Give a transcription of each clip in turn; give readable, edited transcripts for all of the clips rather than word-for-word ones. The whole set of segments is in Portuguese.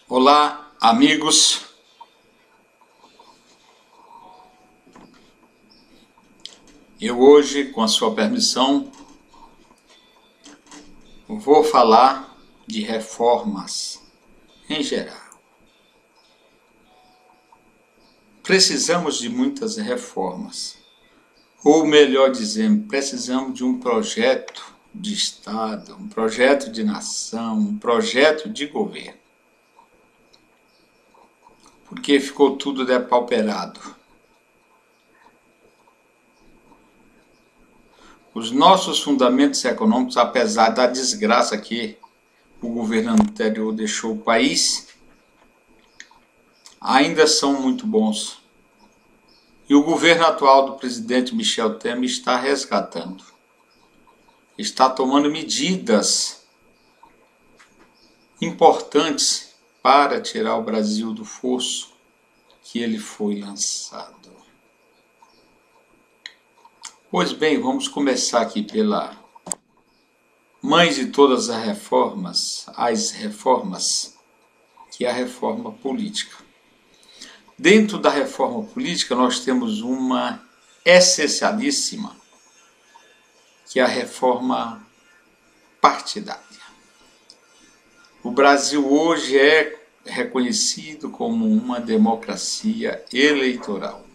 Olá, amigos. Eu hoje, com a sua permissão, vou falar de reformas em geral. Precisamos de muitas reformas, ou melhor dizendo, precisamos de um projeto de Estado, um projeto de nação, um projeto de governo. Porque ficou tudo depauperado. Os nossos fundamentos econômicos, apesar da desgraça que o governo anterior deixou o país, ainda são muito bons. E o governo atual do presidente Michel Temer está resgatando. Está tomando medidas importantes para tirar o Brasil do fosso que ele foi lançado. Pois bem, vamos começar aqui pela mãe de todas as reformas, que é a reforma política. Dentro da reforma política, nós temos uma essencialíssima, que é a reforma partidária. O Brasil hoje é reconhecido como uma democracia eleitoral.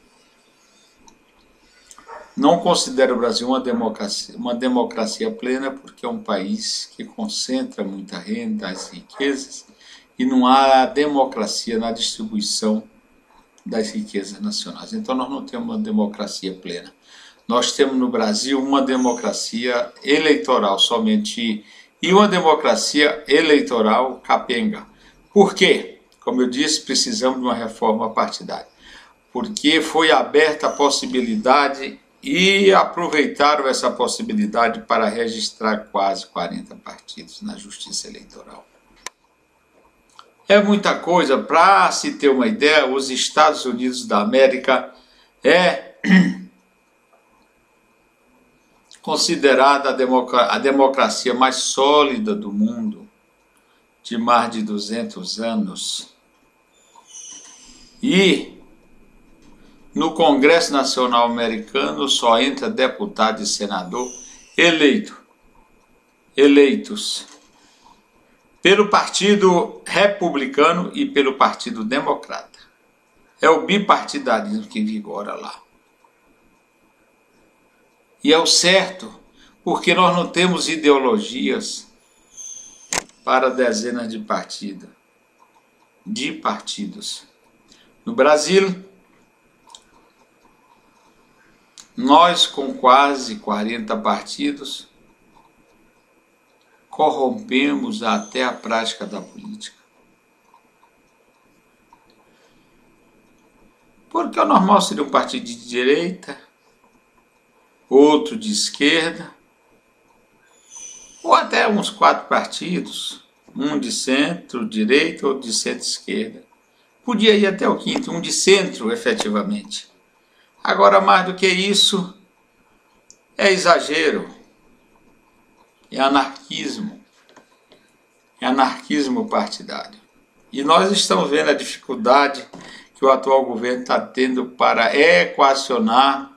Não considero o Brasil uma democracia plena porque é um país que concentra muita renda, as riquezas, e não há democracia na distribuição das riquezas nacionais. Então nós não temos uma democracia plena. Nós temos no Brasil uma democracia eleitoral somente, e uma democracia eleitoral capenga. Por quê? Como eu disse, precisamos de uma reforma partidária. Porque foi aberta a possibilidade e aproveitaram essa possibilidade para registrar quase 40 partidos na Justiça Eleitoral. É muita coisa. Para se ter uma ideia, os Estados Unidos da América é considerada a democracia mais sólida do mundo, de mais de 200 anos. E no Congresso Nacional Americano só entra deputado e senador eleitos pelo Partido Republicano e pelo Partido Democrata. É o bipartidarismo que vigora lá. E é o certo, porque nós não temos ideologias para dezenas de partidos. No Brasil, nós, com quase 40 partidos, corrompemos até a prática da política. Porque o normal seria um partido de direita, outro de esquerda, ou até uns 4 partidos, um de centro-direita, outro de centro-esquerda. Podia ir até o quinto, um de centro, efetivamente. Agora, mais do que isso, é exagero, é anarquismo partidário. E nós estamos vendo a dificuldade que o atual governo está tendo para equacionar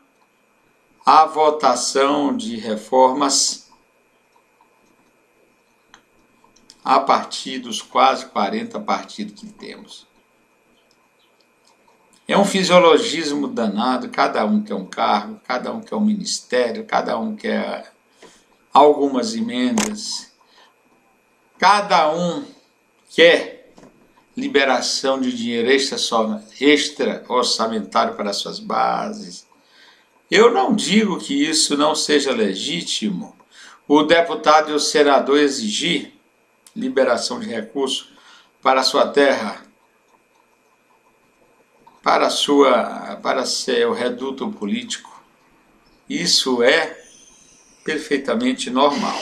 a votação de reformas a partir dos quase 40 partidos que temos. É um fisiologismo danado, cada um quer um cargo, cada um quer um ministério, cada um quer algumas emendas, cada um quer liberação de dinheiro extra orçamentário para suas bases. Eu não digo que isso não seja legítimo. O deputado e o senador exigir liberação de recursos para sua terra, para seu reduto político. Isso é perfeitamente normal.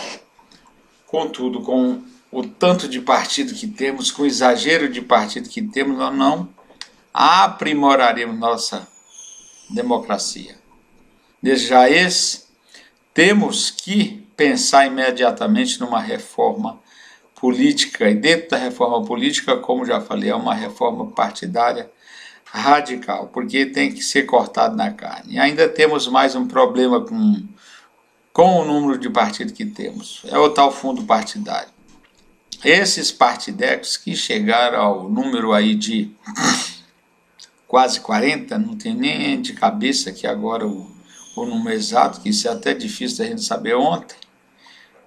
Contudo, com o tanto de partido que temos, com o exagero de partido que temos, nós não aprimoraremos nossa democracia. Desde já temos que pensar imediatamente numa reforma política, e dentro da reforma política, como já falei, é uma reforma partidária radical, porque tem que ser cortado na carne. E ainda temos mais um problema com o número de partidos que temos, é o tal fundo partidário. Esses partidecos que chegaram ao número aí de quase 40, não tem nem de cabeça aqui agora o número exato, que isso é até difícil da gente saber ontem.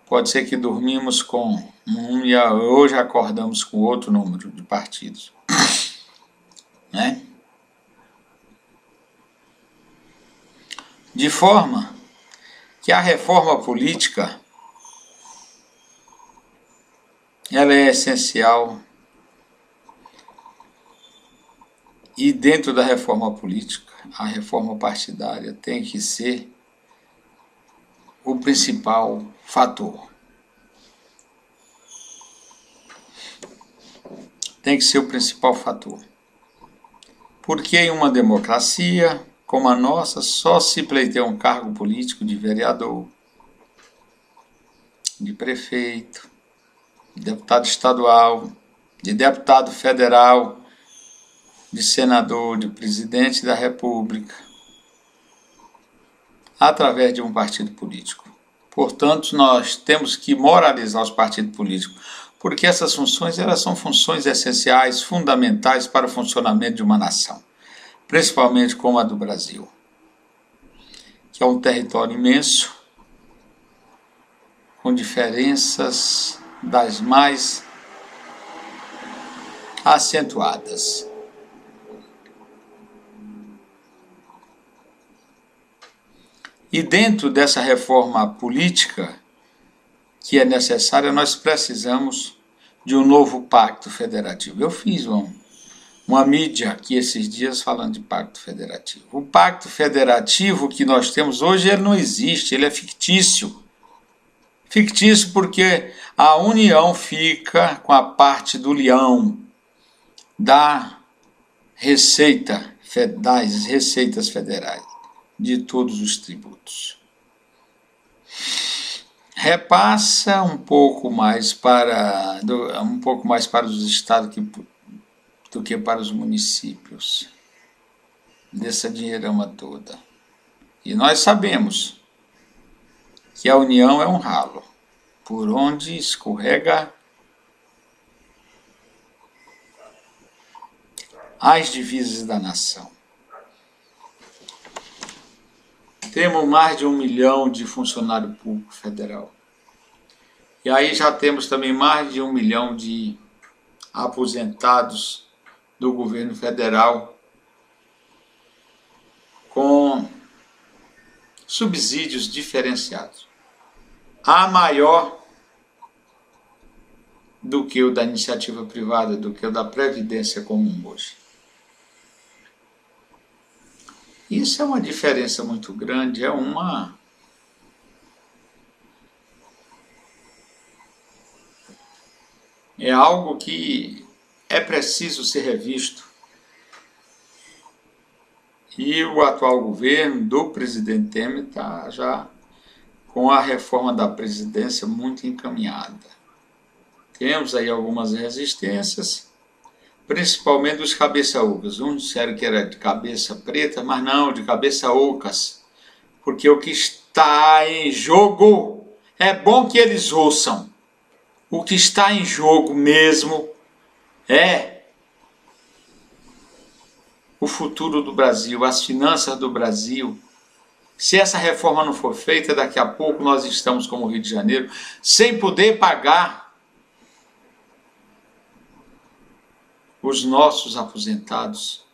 Pode ser que dormimos com um e hoje acordamos com outro número de partidos, né? De forma que a reforma política ela é essencial, e dentro da reforma política, a reforma partidária tem que ser o principal fator. Tem que ser o principal fator. Porque em uma democracia como a nossa, só se pleiteia um cargo político de vereador, de prefeito, de deputado estadual, de deputado federal, de senador, de presidente da República, através de um partido político. Portanto, nós temos que moralizar os partidos políticos, porque essas funções elas são funções essenciais, fundamentais para o funcionamento de uma nação, principalmente como a do Brasil, que é um território imenso, com diferenças das mais acentuadas. E dentro dessa reforma política que é necessária, nós precisamos de um novo pacto federativo. Eu fiz uma mídia aqui esses dias falando de pacto federativo. O pacto federativo que nós temos hoje, ele não existe, ele é fictício. Fictício porque a União fica com a parte do leão da receita, das receitas federais, de todos os tributos. Repassa um pouco mais para os estados do que para os municípios, dessa dinheirama toda. E nós sabemos que a União é um ralo, por onde escorrega as divisas da nação. Temos mais de 1 milhão de funcionário público federal. E aí já temos também mais de 1 milhão de aposentados do governo federal com subsídios diferenciados. A maior do que o da iniciativa privada, do que o da Previdência comum hoje. Isso é uma diferença muito grande, é algo que é preciso ser revisto. E o atual governo do presidente Temer está já com a reforma da Previdência muito encaminhada. Temos aí algumas resistências, principalmente dos cabeça-ocas. Uns disseram que era de cabeça preta, mas não, de cabeça-ocas. Porque o que está em jogo, é bom que eles ouçam. O que está em jogo mesmo é o futuro do Brasil, as finanças do Brasil. Se essa reforma não for feita, daqui a pouco nós estamos como Rio de Janeiro, sem poder pagar os nossos aposentados.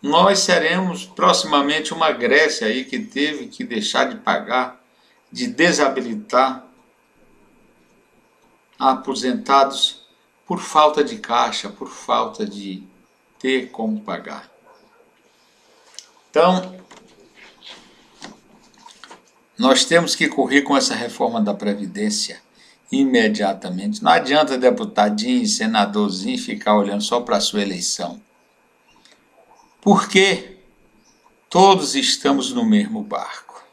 Nós seremos proximamente uma Grécia aí que teve que deixar de pagar, de desabilitar aposentados por falta de caixa, por falta de ter como pagar. Então, nós temos que correr com essa reforma da Previdência imediatamente. Não adianta deputadinho e senadorzinho ficar olhando só para a sua eleição. Porque todos estamos no mesmo barco.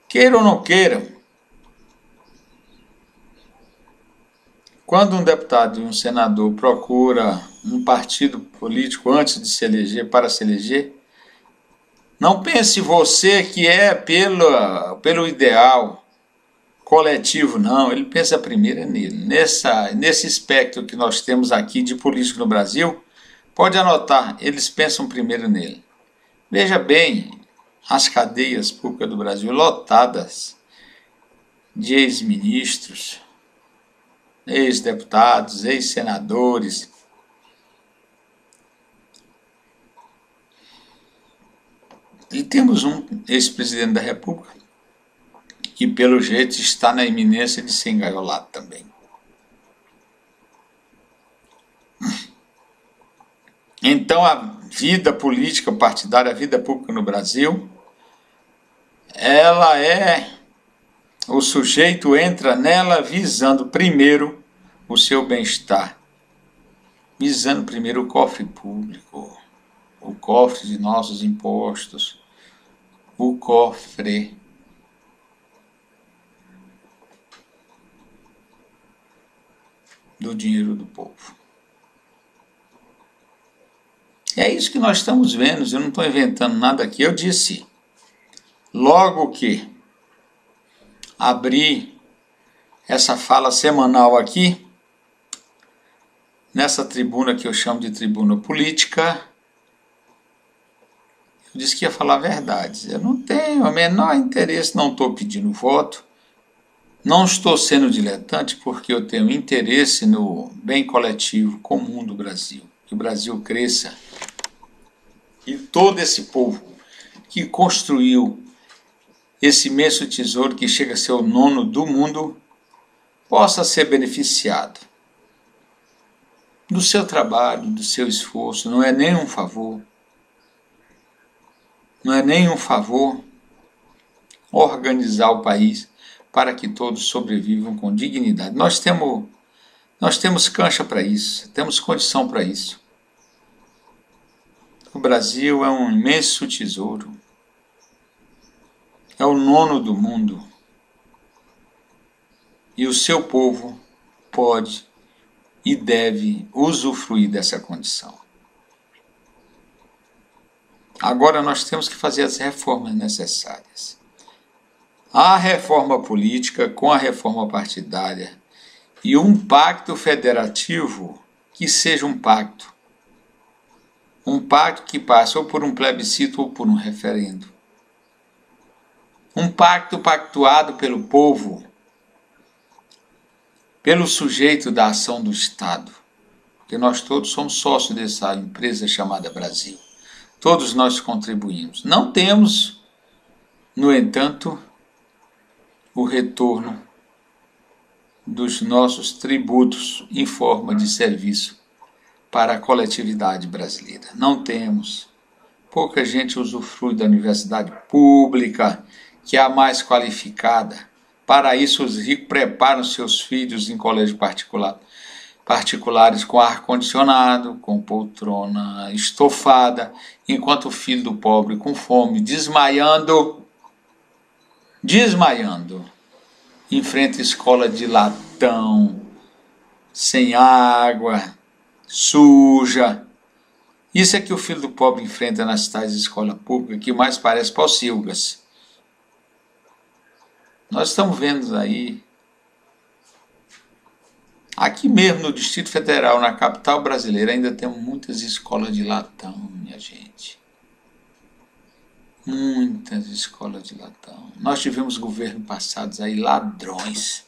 Queiram ou não queiram, quando um deputado e um senador procura um partido político antes de se eleger, para se eleger, não pense você que é pelo ideal coletivo, não. Ele pensa primeiro nele. Nesse espectro que nós temos aqui de político no Brasil, pode anotar, eles pensam primeiro nele. Veja bem, as cadeias públicas do Brasil lotadas de ex-ministros, ex-deputados, ex-senadores. E temos um ex-presidente da República que, pelo jeito, está na iminência de ser engaiolado também. Então, a vida política partidária, a vida pública no Brasil, ela o sujeito entra nela visando primeiro o seu bem-estar, visando primeiro o cofre público, o cofre de nossos impostos, o cofre do dinheiro do povo. É isso que nós estamos vendo, eu não estou inventando nada aqui, eu disse, logo que abri essa fala semanal aqui, nessa tribuna que eu chamo de tribuna política, eu disse que ia falar verdades. Eu não tenho o menor interesse, não estou pedindo voto, não estou sendo diletante porque eu tenho interesse no bem coletivo comum do Brasil, que o Brasil cresça e todo esse povo que construiu esse imenso tesouro que chega a ser o 9º do mundo possa ser beneficiado do seu trabalho, do seu esforço. Não é nenhum favor. Não é nenhum favor organizar o país para que todos sobrevivam com dignidade. Nós temos cancha para isso, temos condição para isso. O Brasil é um imenso tesouro. É o 9º do mundo. E o seu povo pode e deve usufruir dessa condição. Agora nós temos que fazer as reformas necessárias. A reforma política com a reforma partidária e um pacto federativo que seja um pacto que passe ou por um plebiscito ou por um referendo. Um pacto pactuado pelo povo, pelo sujeito da ação do Estado, porque nós todos somos sócios dessa empresa chamada Brasil. Todos nós contribuímos. Não temos, no entanto, o retorno dos nossos tributos em forma de serviço para a coletividade brasileira. Não temos. Pouca gente usufrui da universidade pública, que é a mais qualificada. Para isso, os ricos preparam seus filhos em colégio particulares com ar-condicionado, com poltrona estofada, enquanto o filho do pobre com fome, desmaiando, enfrenta a escola de latão, sem água, suja. Isso é que o filho do pobre enfrenta nas tais escolas públicas, que mais parece pocilgas. Nós estamos vendo aí, aqui mesmo no Distrito Federal, na capital brasileira, ainda temos muitas escolas de latão, minha gente. Muitas escolas de latão. Nós tivemos governos passados aí, ladrões,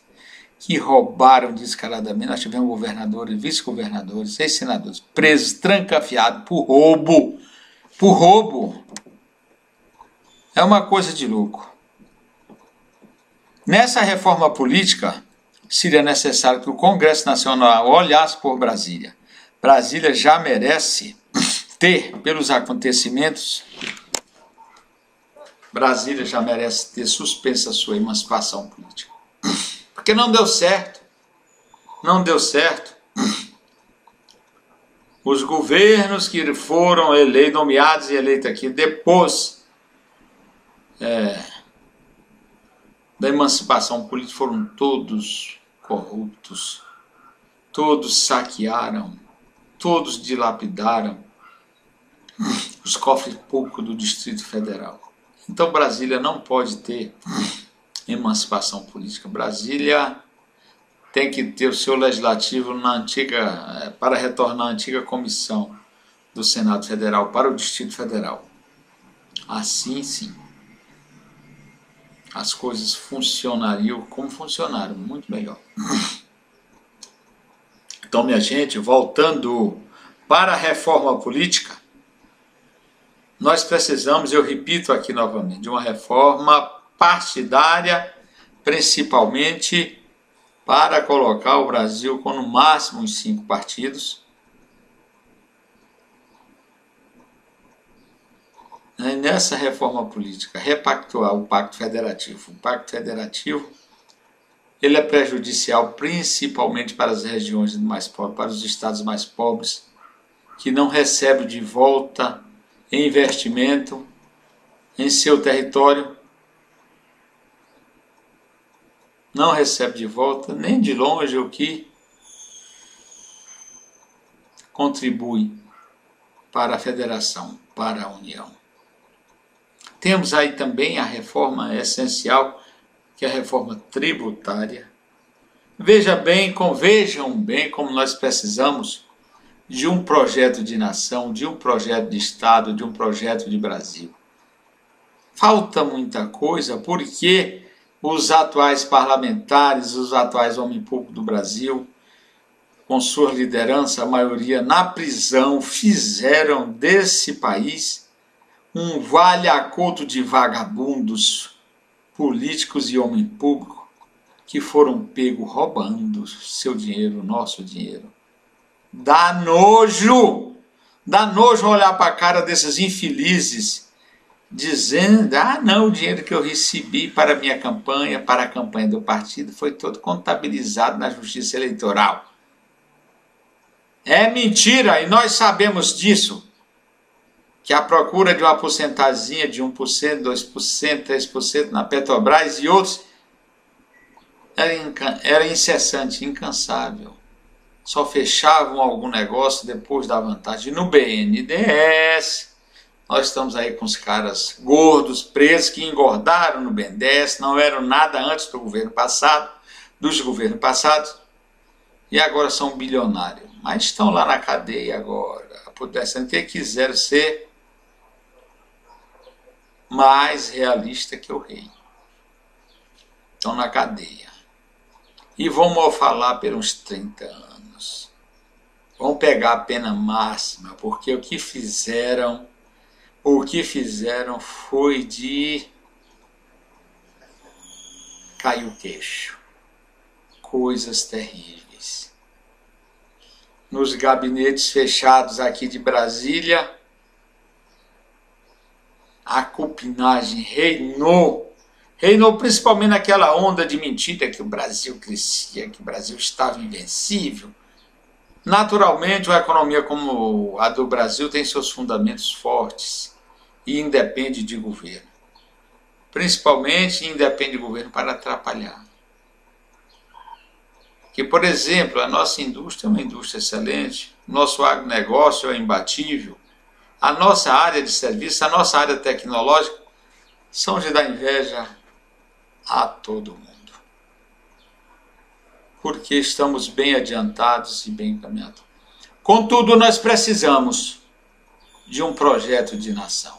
que roubaram descaradamente. Nós tivemos governadores, vice-governadores, ex-senadores presos, trancafiados por roubo. Por roubo. É uma coisa de louco. Nessa reforma política, seria necessário que o Congresso Nacional olhasse por Brasília. Brasília já merece ter, pelos acontecimentos, Brasília já merece ter suspensa a sua emancipação política. Porque não deu certo. Não deu certo. Os governos que foram nomeados e eleitos aqui depois da emancipação política foram todos corruptos, todos saquearam, todos dilapidaram os cofres públicos do Distrito Federal. Então Brasília não pode ter emancipação política. Brasília tem que ter o seu legislativo para retornar à antiga comissão do Senado Federal para o Distrito Federal. Assim sim, as coisas funcionariam como funcionaram, muito melhor. Então, minha gente, voltando para a reforma política, nós precisamos, eu repito aqui novamente, de uma reforma partidária, principalmente para colocar o Brasil com no máximo uns 5 partidos. E nessa reforma política, repactuar o Pacto Federativo. O Pacto Federativo ele é prejudicial principalmente para as regiões mais pobres, para os estados mais pobres, que não recebem de volta investimento em seu território, não recebe de volta nem de longe o que contribui para a federação, para a União. Temos aí também a reforma essencial, que é a reforma tributária. Vejam bem como nós precisamos de um projeto de nação, de um projeto de Estado, de um projeto de Brasil. Falta muita coisa porque os atuais parlamentares, os atuais homens públicos do Brasil, com sua liderança, a maioria na prisão, fizeram desse país um vale-acordo de vagabundos, políticos e homem público que foram pegos roubando seu dinheiro, nosso dinheiro. Dá nojo olhar para a cara desses infelizes dizendo, não, o dinheiro que eu recebi para a minha campanha, para a campanha do partido, foi todo contabilizado na Justiça Eleitoral. É mentira, e nós sabemos disso, que a procura de uma porcentazinha de 1%, 2%, 3% na Petrobras e outros era incessante, incansável. Só fechavam algum negócio depois da vantagem. No BNDES, nós estamos aí com os caras gordos, presos, que engordaram no BNDES, não eram nada antes do governo passado, dos governos passados, e agora são bilionários. Mas estão lá na cadeia agora, apodrecendo, que quiseram ser mais realista que o rei. Estão na cadeia. E vão mofar lá por uns 30 anos. Vão pegar a pena máxima, porque o que fizeram foi de cair o queixo. Coisas terríveis. Nos gabinetes fechados aqui de Brasília, a cupinagem reinou principalmente naquela onda de mentira que o Brasil crescia, que o Brasil estava invencível. Naturalmente, uma economia como a do Brasil tem seus fundamentos fortes e independe de governo. Principalmente independe de governo para atrapalhar. Que, por exemplo, a nossa indústria é uma indústria excelente, nosso agronegócio é imbatível, a nossa área de serviço, a nossa área tecnológica são de dar inveja a todo mundo. Porque estamos bem adiantados e bem encaminhados. Contudo, nós precisamos de um projeto de nação.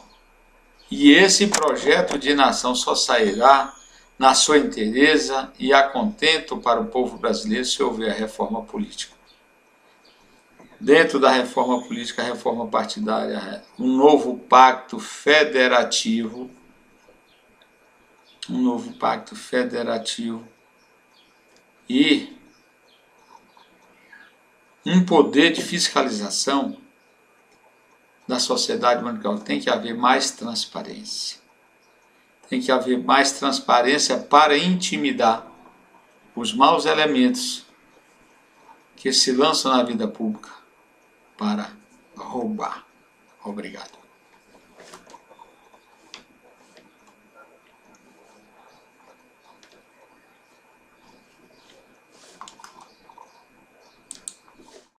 E esse projeto de nação só sairá na sua inteireza e a contento para o povo brasileiro se houver a reforma política. Dentro da reforma política, a reforma partidária, um novo pacto federativo, e um poder de fiscalização da sociedade mundial. Tem que haver mais transparência. Tem que haver mais transparência para intimidar os maus elementos que se lançam na vida pública para roubar. Obrigado.